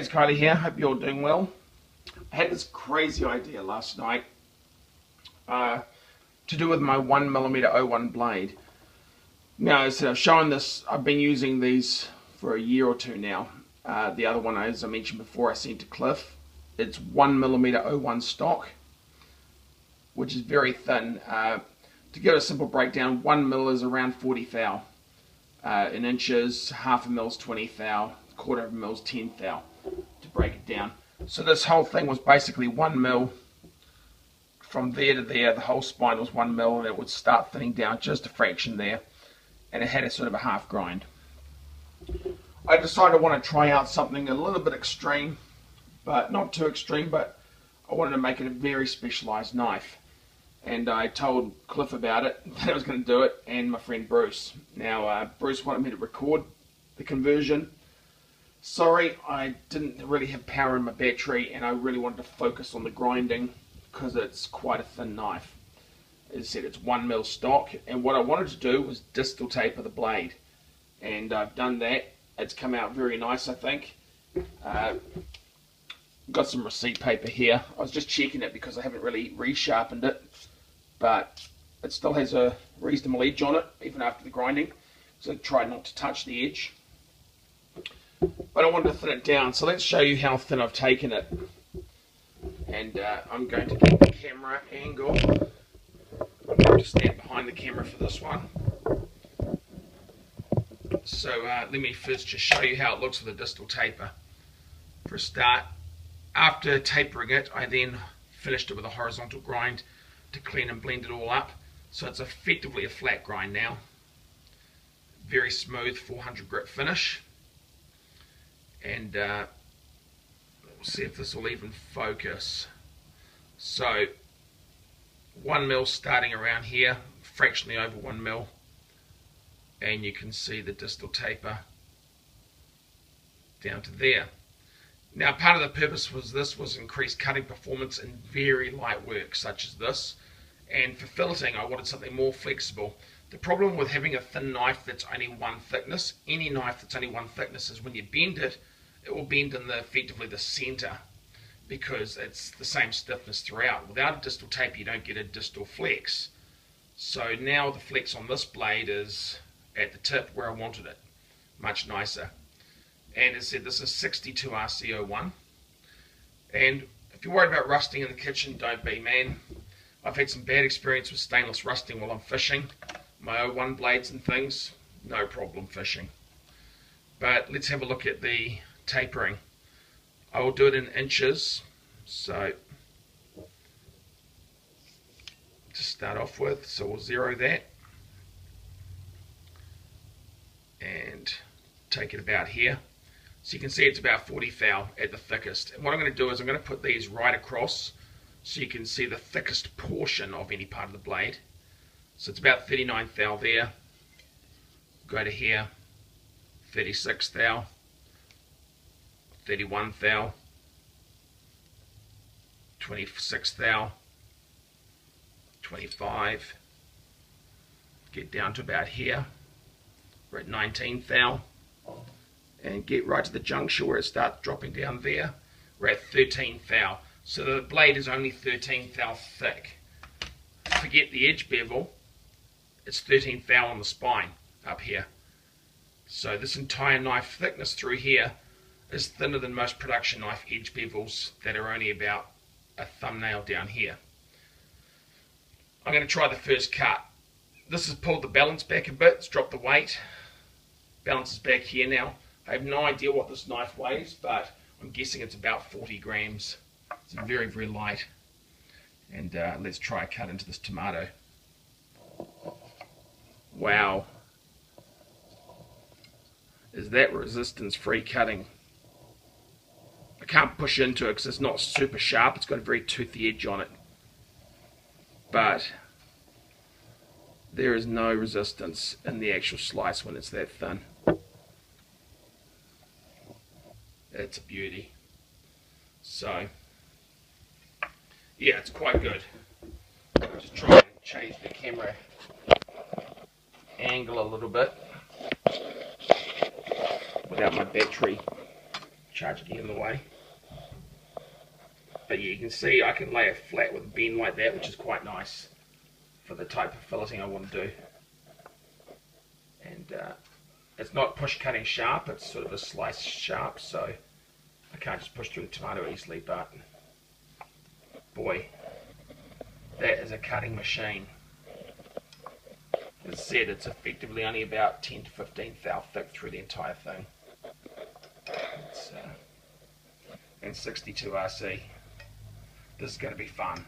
it's Kylie here. Hope you're all doing well. I had this crazy idea last night to do with my 1mm 01 blade. Now, as I've shown this, I've been using these for a year or two now. The other one, as I mentioned before, I sent to Cliff. It's 1mm 01 stock, which is very thin. To give a simple breakdown, 1mm is around 40 thou. In inches, half a mil is 20 thou, quarter of a mil is 10 thou, to break it down. So this whole thing was basically 1mm from there to there. The whole spine was 1mm, and it would start thinning down just a fraction there, and it had a sort of a half grind. I decided I want to try out something a little bit extreme, but not too extreme, but I wanted to make it a very specialized knife. And I told Cliff about it, that I was going to do it, and my friend Bruce. Now, Bruce wanted me to record the conversion. Sorry, I didn't really have power in my battery, and I really wanted to focus on the grinding because it's quite a thin knife. As I said, it's 1mm stock, and what I wanted to do was distal taper the blade. And I've done that. It's come out very nice, I think. Got some receipt paper here. I was just checking it because I haven't really resharpened it, but it still has a reasonable edge on it, even after the grinding. So I tried not to touch the edge. But I wanted to thin it down, so let's show you how thin I've taken it. And I'm going to get the camera angle. I'm going to stand behind the camera for this one. So let me first just show you how it looks with a distal taper. For a start, after tapering it, I then finished it with a horizontal grind to clean and blend it all up. So it's effectively a flat grind now. Very smooth 400 grit finish. And we'll see if this will even focus. So 1mm starting around here, fractionally over 1mm, and you can see the distal taper down to there. Now, part of the purpose was this was increased cutting performance in very light work such as this, and for filleting I wanted something more flexible. The problem with having a thin knife that's only one thickness, any knife that's only one thickness, is when you bend it, it will bend in effectively the center because it's the same stiffness throughout. Without a distal taper you don't get a distal flex. So now the flex on this blade is at the tip where I wanted it, much nicer. And as I said, this is 62 RC01. And if you're worried about rusting in the kitchen, don't be, man. I've had some bad experience with stainless rusting while I'm fishing. My 01 blades and things, no problem fishing. But let's have a look at the tapering. I will do it in inches. So to start off with, so we'll zero that and take it about here. So you can see it's about 40 thou at the thickest. And what I'm going to do is I'm going to put these right across so you can see the thickest portion of any part of the blade. So it's about 39 thou there. Go to here, 36 thou, 31 thou, 26 thou, 25, get down to about here. We're at 19 thou, and get right to the juncture where it starts dropping down there. We're at 13 thou. So the blade is only 13 thou thick. Forget the edge bevel, it's 13 thou on the spine up here. So this entire knife thickness through here is thinner than most production knife edge bevels that are only about a thumbnail down here. I'm going to try the first cut. This has pulled the balance back a bit, it's dropped the weight. Balance is back here now. I have no idea what this knife weighs, but I'm guessing it's about 40 grams. It's very, very light. And let's try a cut into this tomato. Wow. Is that resistance-free cutting? I can't push into it because it's not super sharp. It's got a very toothy edge on it. But there is no resistance in the actual slice when it's that thin. It's a beauty. So, yeah, it's quite good. I'll just try and change the camera angle a little bit without my battery charger getting in the way. But yeah, you can see I can lay it flat with a bend like that, which is quite nice for the type of filleting I want to do. And it's not push cutting sharp, it's sort of a slice sharp, so I can't just push through the tomato easily, but boy, that is a cutting machine. As I said, it's effectively only about 10 to 15 thou thick through the entire thing. It's, and 62 RC. This is going to be fun.